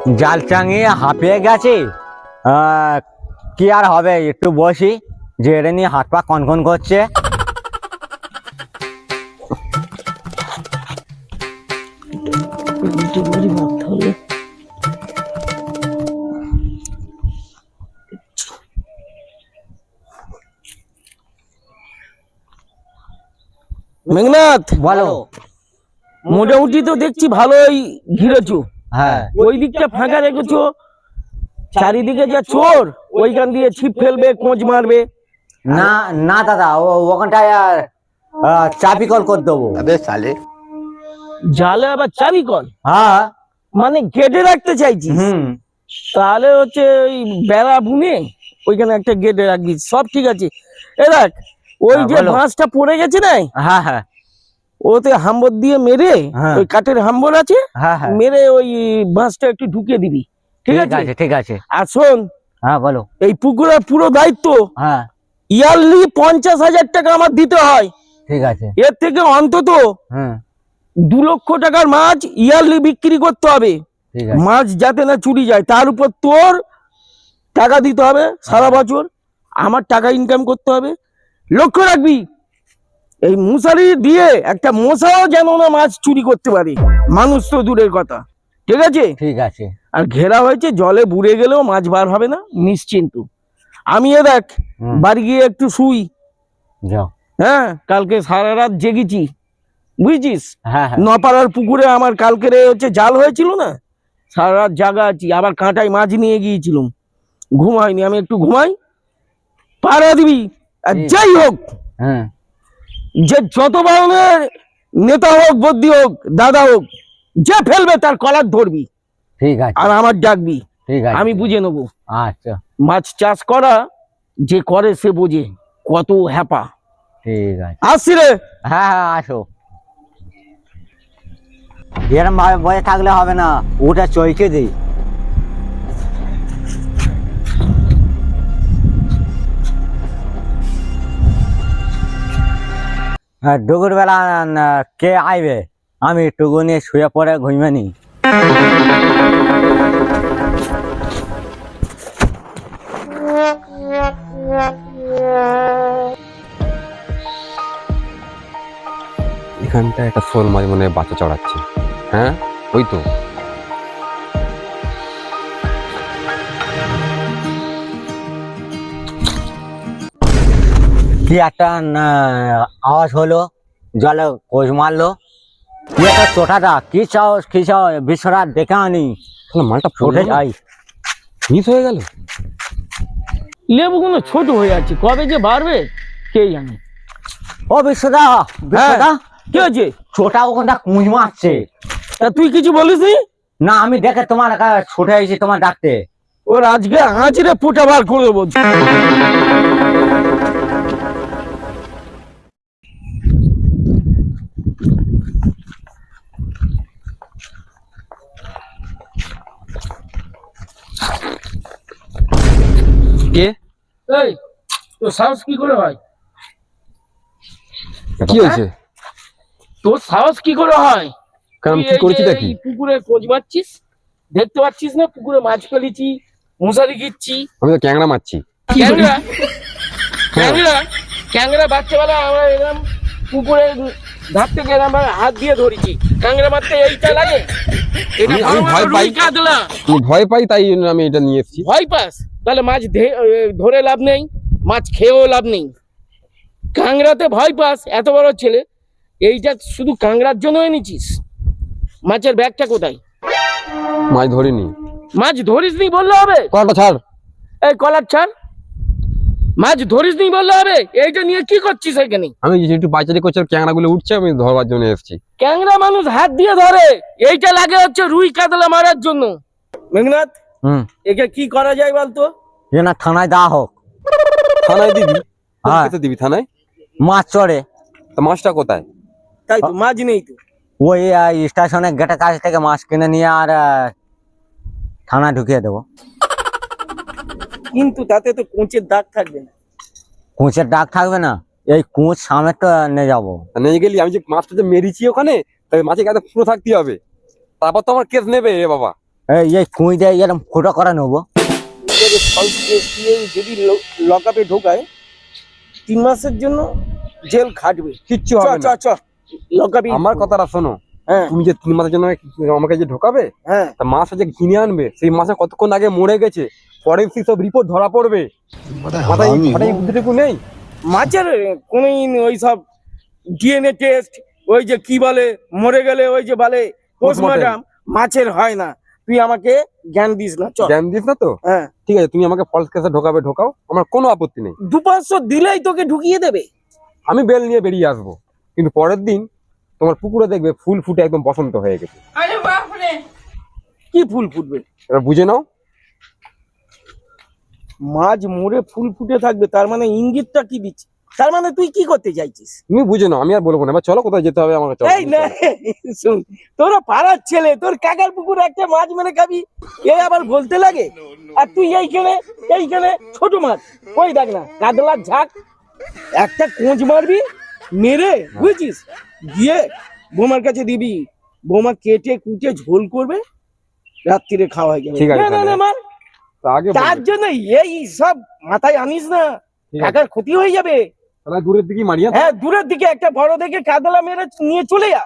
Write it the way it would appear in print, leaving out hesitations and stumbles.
জাল চাঙিয়ে হাঁপিয়ে গেছি। কি আর হবে, একটু বসি, জেরে নিয়ে হাত পা কনকন করছে। মেঘনাথ, বলো। মোটামুটি তো দেখছি ভালোই ঘিরেছো। হ্যাঁ, ওই দিকটা ফাঁকা রেখেছো, চারিদিকে যা চোর, ওইখান দিয়ে ছিপ ফেলবে, কোঁচ মারবে। না না দাদা, ওখানটায় চাবি কল করে দেবো। জালে আবার চাবি কল? হ্যাঁ। মানে গেটে রাখতে চাইছি? তাহলে হচ্ছে ওই বেড়া বুনে ওইখানে একটা গেটে রাখবি, সব ঠিক আছে। এ দেখ, ওই যে বলো। বাঁশটা পড়ে গেছে না, হ্যাঁ হ্যাঁ ওতে হাম্বর দিয়ে মেরে, হ্যাঁ। ওই কাঠের হাম্বর আছে, হ্যাঁ হ্যাঁ, মেরে ওই বাঁশটা একটু ঢুকিয়ে দিবি, ঠিক আছে? ঠিক আছে। আর শোন, হ্যাঁ বলো। এই পুকুরের পুরো দায়িত্ব হ্যাঁ ইয়ারলি 50,000 টাকা আমার দিতে হয়। ঠিক আছে। এর থেকে অন্তত হুম 2 লক্ষ টাকার মাছ ইয়ারলি বিক্রি করতে হবে, ঠিক আছে। মাছ যাতে না চুরি যায়। তার উপর তোর টাকা দিতে হবে সারা বছর, আমার টাকা ইনকাম করতে হবে। লক্ষ্য রাখবি, এই মশারি দিয়ে একটা মশাও যেন না মাছ চুরি করতে পারে, মানুষ তো দূরের কথা, ঠিক আছে? ঠিক আছে। আর ঘেরা হয়েছে, জলে বুড়ে গেলেও মাছ বার হবে না, নিশ্চিন্ত। আমি এ দেখ বাড়ি গিয়ে একটু শুই। যাও। হ্যাঁ, কালকে সারা রাত জেগেছি, বুঝছিস? হ্যাঁ হ্যাঁ। নপাড়ার পুকুরে আমার কালকেরে হচ্ছে জাল হয়েছিল না, সারা রাত জাগা আছি। আবার কাঁটায় মাছ নিয়ে গিয়েছিলাম, ঘুম হয়নি, আমি একটু ঘুমাই, পাড়া দিবি। আর যাই হোক, হ্যাঁ যে যত ধরনের নেতা হোক, বদ্যি হোক, দাদা হোক, যে ফেলবে তার কলার ধরবি, ঠিক আছে। আর আমার ডাকবি, ঠিক আছে, আমি বুঝে নেবো। আচ্ছা মাছ চাষ করা যে করে সে বোঝে কত হ্যাপা। ঠিক আছে। আসছি রে। হ্যাঁ হ্যাঁ, আসো। এরম ভাবে বসে থাকলে হবে না, ওটা চইকে দিই। হ্যাঁ, দুপুর বেলা কে আইবে? আমি টুকু নিয়ে শুয়ে পড়ে ঘুমিয়ে নি। এখানটা একটা শোল মাছ মনে হয় বাচ্চা চড়াচ্ছে। হ্যাঁ, ওই তো। কি একটা আওয়াজ হলো, জলে কোষ মারলো। কি একটা চোটাটা, কি চাও বিশ্বরাত দেখে আনি। মালটা উঠে যাই। মিস হয়ে গেল। লেবুগুলো ছোট হয়ে আছে, কবে যে বাড়বে কে জানে। ও বিশ্বদা, বিশ্বদা, কি হয়েছে? ছোটা ওখানটা কুঁজ মারছে। তা তুই কিছু বলিসনি? না, আমি দেখে তোমার ছুটে এসেছি তোমার ডাকতে। ওর আজকে আঁচড়ে পোটা বার করে দেবো। কে? এই, তোর সাহস কি করে হয়? কি হয়েছে? তোর সাহস কি করে হয়? কারণ তুই কি এই করেছি যে নাকি? এই পুকুরে কোচ মারছিস, দেখতে পাচ্ছিস না পুকুরে মাছ ফেলেছি, মশারি গিচ্ছি। আমি তো ক্যাংড়া মারছি। ক্যাংরা ক্যাংরা ক্যাংরা বাচ্চাবেলা আমরা এরকম পুকুরে ধার থেকে এরকম হাত দিয়ে ধরেছি। ক্যাংরা মারতে এইটা লাগে? এটা আমি ভয় পাই। রুই কাতলা। আমি ভয় পাই, তাই জন্য আমি এটা নিয়ে এসেছি। ভয় পাস? তাহলে মাছ ধরে লাভ নেই, মাছ খেয়েও লাভ নেই। কাংড়াতে ভয় পাস, এত বড় ছেলে, এইটা শুধু কাংড়ার জন্য এনেছিস? মাছের ব্যাগটা কোথায়? মাছ ধরিনি। মাছ ধরিস নি বললে হবে? কলাটা ছাড়। এই কলার ছাড়, মাছ ধরিস নি বললে হবে? এইটা নিয়ে কি করছিস এখানে? আমি একটু বাচ্চাটি করছে, ক্যাংড়া গুলো উঠছে, আমি ধরবার জন্য এসেছি। ক্যাংড়া মানুষ হাত দিয়ে ধরে, এইটা লাগে হচ্ছে রুই কাতলা মারার জন্য। মেঘনাথ, একে কি করা যায় বলতো? যে না, থানায় দেওয়া হোক। থানায় দিবি? হ্যাঁ। কোথায় দিবি থানায়? মাছ চড়ে। তা মাছটা কোথায়? তাই তো, মাছ নেই তো। ওই স্টেশনের গেটের কাছ থেকে মাছ কিনে নিয়ে আর থানায় ঢুকিয়ে দেবো। কিন্তু তাতে তো কোঁচের দাগ থাকবে না। কুঁচের ডাক থাকবে না? এই কুঁচ সামনে তো নিয়ে যাবো। তা নিয়ে গেলি, আমি যে মাছটা যে মেরেছি ওখানে, তাই মাছের গায়ে পুরো থাকতে হবে, তারপর তো আমার কেস নেবে রে বাবা। এই কুঁই দিয়ে এরকম ফোটো করে নেবো। ফলস কেস দিয়ে যদি লকআপে ঢোকায় 3 মাসের জন্য জেল খাটবে। কিচ্ছু চ হবে চ না। চ লকআপে। আমার কথাটা শোনো, হ্যাঁ তুমি যে 3 মাসের জন্য আমাকে যে ঢোকাবে, হ্যাঁ তা মাছটা যে কিনে আনবে সেই মাসে কতক্ষণ আগে মরে গেছে, ফরেন্সিক সব রিপোর্ট ধরা পড়বে। মাথায় এই বুদ্ধিটুকু নেই? মাছের কোনদিন ওই সব ডিএনএ টেস্ট, ওই যে কি বলে মরে গেলে ওই যে বলে পোস্টমর্টম, মাছের হয় না। তুই আমাকে জ্ঞান দিস না, চল। জ্ঞান দিস না তো? হ্যাঁ ঠিক আছে, তুমি আমাকে ফলস কেসে ঢোকাও, আমার কোনো আপত্তি নেই। 200-500 দিলেই তোকে ঢুকিয়ে দেবে। আমি বেল নিয়ে বেরিয়ে আসবো, কিন্তু পরের দিন তোমার পুকুরে দেখবে ফুল ফুটে একদম বসন্ত হয়ে গেছে। কি ফুল ফুটবে? এবার বুঝে নাও। মাছ মরে ফুল ফুটে থাকবে, তার মানে ইঙ্গিতটা কি দিচ্ছে? তার মানে তুই কি করতে চাইছিস? তুমি বুঝে নাও, আমি আর বলবো না। এবার চলো, কোথায় যেতে হবে আমাকে, চলো। এই না, শুন, তোরা পাড়ার ছেলে, তোর কাকার পুকুরে একটা মাছ মেরে খাবি, এই আবার বলতে লাগে? আর তুই এইখানে ছোট মাছ, ওই দেখ না কাতলার ঝাঁক, একটা কোঁচ মারবি মেরে, বুঝছিস, গিয়ে বৌমার কাছে দিবি, বৌমা কেটে কুটে ঝোল করবে, রাত্রিরে খাওয়া হয়ে যাবে। ঠিক আছে, না, না, তাহলে। না, মার। তা আগে তার বলবে। জন্য এই সব মাথায় আনিস না, ঠিক আছে, কাকার ক্ষতি হয়ে যাবে। তাহলে দূরের দিকে মারিয়া। হ্যাঁ, দূরের দিকে একটা বড় দেখে কাতলা মেরে নিয়ে চলে যা।